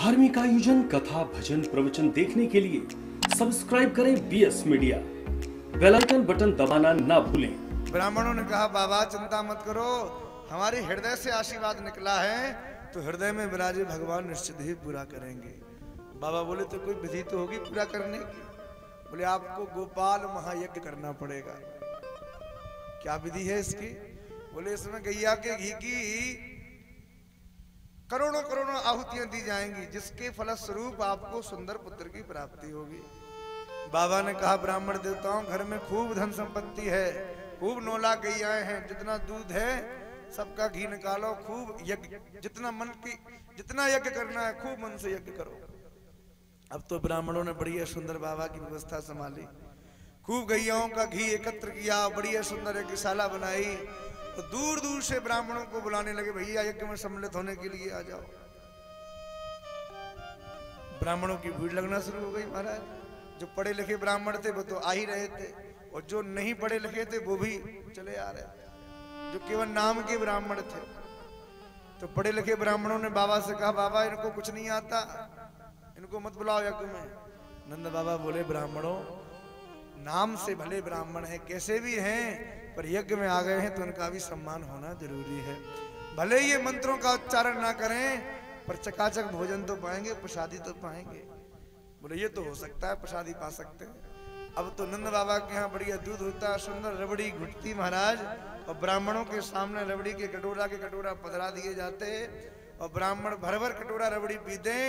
धार्मिक आयोजन, कथा, भजन, प्रवचन देखने के लिए सब्सक्राइब करें BS media. Bell icon button दबाना ना भूलें। ब्राह्मणों ने कहा, बाबा चिंता मत करो, हमारे हृदय से आशीर्वाद निकला है तो हृदय में विराजे भगवान निश्चित ही पूरा करेंगे। बाबा बोले, तो कोई विधि तो होगी पूरा करने की। बोले, आपको गोपाल महायज्ञ करना पड़ेगा। क्या विधि है इसकी? बोले, इसमें गैया के घी की करोड़ों करोड़ों आहुतियां दी जाएंगी, जिसके फलस्वरूप आपको सुंदर पुत्र की प्राप्ति होगी। बाबा ने कहा, ब्राह्मण देवताओं, घर में खूब धन संपत्ति है, खूब नौला गैयाएं हैं, जितना दूध है सबका घी निकालो, खूब यज्ञ, जितना यज्ञ करना है खूब मन से यज्ञ करो। अब तो ब्राह्मणों ने बढ़िया सुंदर बाबा की व्यवस्था संभाली, खूब गैयाओं का घी एकत्र किया, बढ़िया सुंदर यज्ञशाला बनाई। तो दूर दूर से ब्राह्मणों को बुलाने लगे, भैया यज्ञ में सम्मिलित होने के लिए आ जाओ। ब्राह्मणों की भीड़ लगना शुरू हो गई। महाराज, जो पढ़े लिखे ब्राह्मण थे वो तो आ ही रहे थे, और जो नहीं पढ़े लिखे थे वो भी चले आ रहे थे, जो केवल नाम के ब्राह्मण थे। तो पढ़े लिखे ब्राह्मणों ने बाबा से कहा, बाबा इनको कुछ नहीं आता, इनको मत बुलाओ यज्ञ में। नंद बाबा बोले, ब्राह्मणों, नाम से भले ब्राह्मण हैं, कैसे भी हैं, पर यज्ञ में आ गए हैं तो उनका भी सम्मान होना जरूरी है। भले ये मंत्रों का उच्चारण ना करें, पर चकाचक भोजन तो पाएंगे, प्रसादी तो पाएंगे। बोले, ये तो हो सकता है, प्रसादी पा सकते हैं। अब तो नंद बाबा के यहाँ बढ़िया दूध होता, सुंदर रबड़ी घुटती महाराज, और ब्राह्मणों के सामने रबड़ी के कटोरा पधरा दिए जाते, और ब्राह्मण भर भर कटोरा रबड़ी पीते,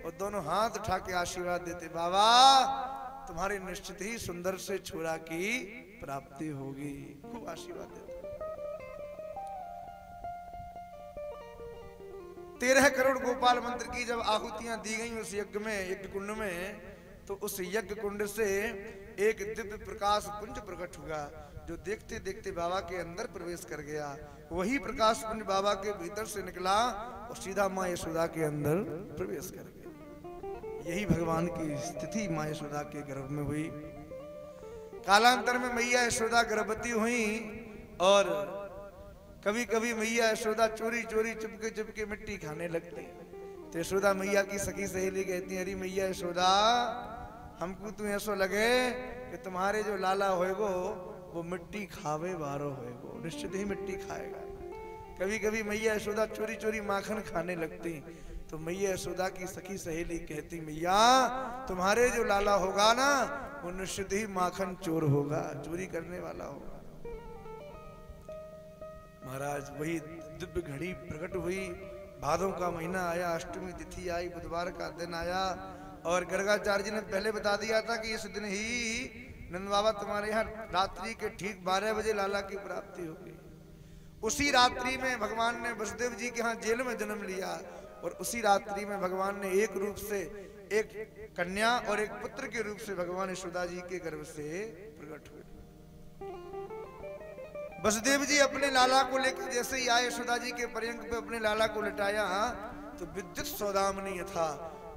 और दोनों हाथ उठा के आशीर्वाद देते, बाबा तुम्हारी निश्चित ही सुंदर से छोरा की प्राप्ति होगी। खूब आशीर्वाद देते। 13 करोड़ गोपाल मंत्र की जब आहुतियां दी गई उस यज्ञ में, यज्ञ कुंड में, तो उस यज्ञ कुंड से एक दिव्य प्रकाश पुंज प्रकट हुआ, जो देखते देखते बाबा के अंदर प्रवेश कर गया। वही प्रकाश पुंज बाबा के भीतर से निकला और सीधा मां यशोदा के अंदर प्रवेश कर गया। यही भगवान की स्थिति मां यशोदा के गर्भ में हुई। कालांतर में मैया यशोदा गर्भवती हुई, और कभी कभी मैया यशोदा चोरी चोरी चुपके चुपके मिट्टी खाने लगती। तो यशोदा मैया की सखी सहेली कहती है, अरे मैया यशोदा, हमको तो ऐसा लगे कि तुम्हारे जो लाला होएगो वो मिट्टी खावे बारो होएगो, निश्चित ही मिट्टी खाएगा। कभी कभी मैया यशोदा चोरी चोरी माखन खाने लगती। तो मैया यशोदा की सखी सहेली कहती, मैया तुम्हारे जो लाला होगा ना, वो निश्चित ही माखन चोर होगा, चोरी करने वाला होगा। महाराज, वही दिव्य घड़ी प्रकट हुई। भादों का महीना आया, अष्टमी तिथि आई, बुधवार का दिन आया, और गर्गाचार्य जी ने पहले बता दिया था कि इस दिन ही नंद बाबा तुम्हारे यहाँ रात्रि के ठीक 12 बजे लाला की प्राप्ति होगी। उसी रात्रि में भगवान ने वसुदेव जी के यहाँ जेल में जन्म लिया, और उसी रात्रि में भगवान ने एक रूप से एक कन्या और एक पुत्र के रूप से भगवान यशोदा जी के गर्भ से प्रकट हुए। वसुदेव जी अपने लाला को लेकर जैसे ही आए, यशोदा जी के पर्यंक पे अपने लाला को लिटाया, तो विद्युत सौदामनी था,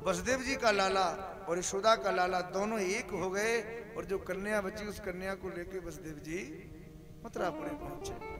वसुदेव जी का लाला और यशोदा का लाला दोनों एक हो गए, और जो कन्या बची उस कन्या को लेकर वसुदेव जी मथुरापुरी पहुंचे।